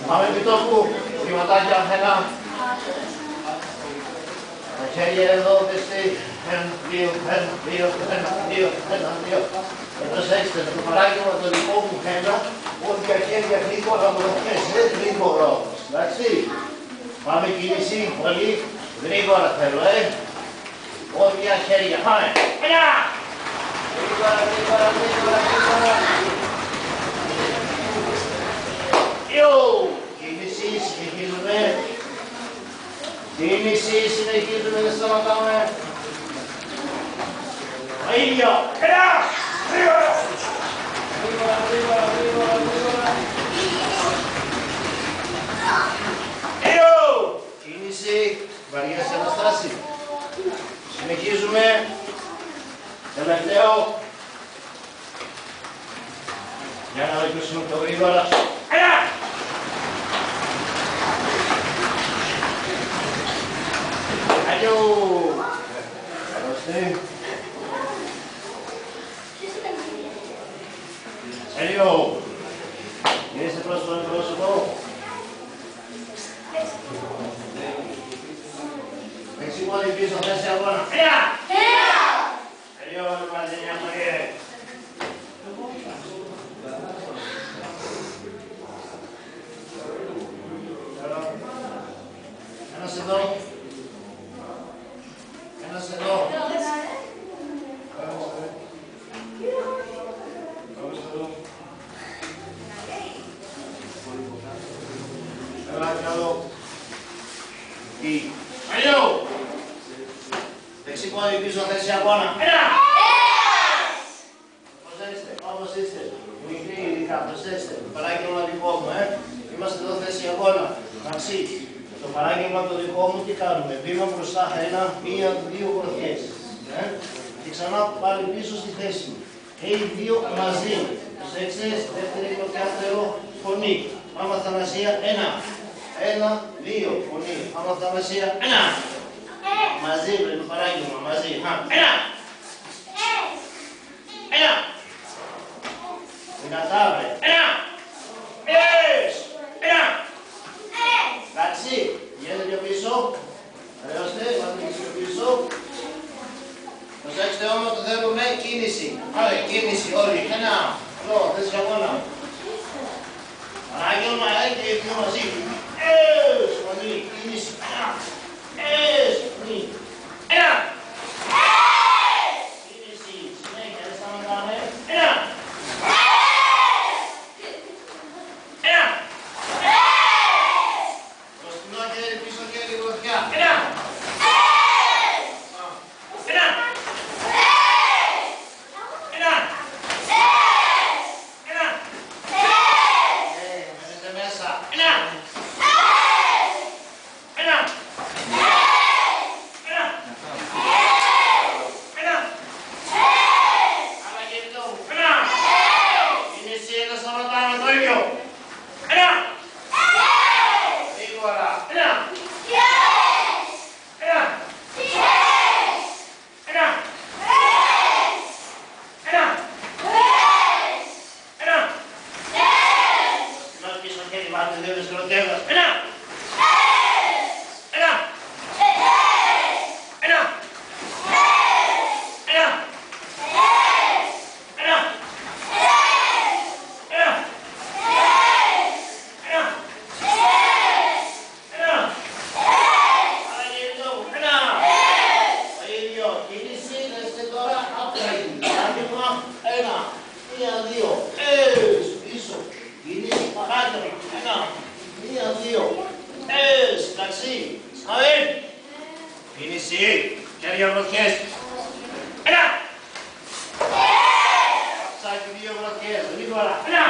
Πάμε επί τόπου, βηματάκια, ένα. Τα χέρια εδώ, δεστή. Ένα, δύο, ένα, δύο, ένα, δύο, ένα, δύο. Προσέξτε, με το παράδειγμα το δικό μου ένα, ότι τα χέρια γρήγορα μονοχές, γρήγορα όμως. Εντάξει. Πάμε κίνηση, πολύ γρήγορα θέλω, Όδια χέρια, πάμε. Ένα! Γρήγορα, γρήγορα, γρήγορα, γρήγορα. Κίνηση, συνεχίζουμε. Κίνηση, συνεχίζουμε, δεν σταματάμε. Το ίδιο. Ένα! Γρήγορα! Γρήγορα, γρήγορα, γρήγορα, γρήγορα. Κίνηση, βαριά σε αναστάση. Συνεχίζουμε. Τελευταίο. Για να ρωτήσουμε πιο γρήγορα. Ένα! Αλλιώ! Καλώστε. Αλλιώ! Γυρίστε προς τον πρόσωπο. Δεξιμόνι πίσω, θέση αγώνα. Ένα! Αλλιώ, μαζί μια μωρία. Ένας εδώ. Ένας εδώ. Έλα κι άλλο. Τι. Αλλιώ. Δεξιμόνι πίσω, θέση αγώνα. Ένα! Προσέξτε, όπως είστε. Μικροί ειδικά, προσέξτε. Παράγγελμα δικό μου, Είμαστε εδώ θέση αγώνα. Εντάξει. Το παράγγελμα το δικό μου τι κάνουμε. Βήμα μπροστά, ένα, μία, δύο γροθιές. Και ξανά πάλι πίσω στη θέση μου. Οι δύο μαζί. Προσέξτε, δεύτερη γροθιά θέλω φωνή. Άμα θανασία, ένα. Ένα, δύο, φωνή. Άμα θανασία, ένα. Μαζί με το παράγγελμα, μαζί. Ένα. Ένα. Δυνατά, βρε. Ένα. Ένα. Εντάξει, βγαίνετε πιο πίσω. Αλλιώστε, πάτε πιο πίσω. Προσέξτε όμως, το θέλουμε κίνηση. Άρα, κίνηση όλοι. Ένα. Εδώ, θέση αγώνα. Παράγγελμα, και οι δύο μαζί. Φωνή, κίνηση. Ένα. Φωνή. Ένα. Κίνηση, συνέχεια, δεν σταματάμε. Ένα. Ένα. Προστινό χέρι, πίσω χέρι, γροθιά. Ένα. Ένα. Ένα. Ένα. Μένετε μέσα. Ένα. Ένα. Ένα. Ένα, μία, δύο. Πίσω. Κινήσει παράκαιρα. Ένα, μία, δύο. Ταξί. Σκαβέν. Κίνηση. Χέρια γροθιές. Ένα. Ψάκι δύο γροθιές. Γρήγορα. Ένα.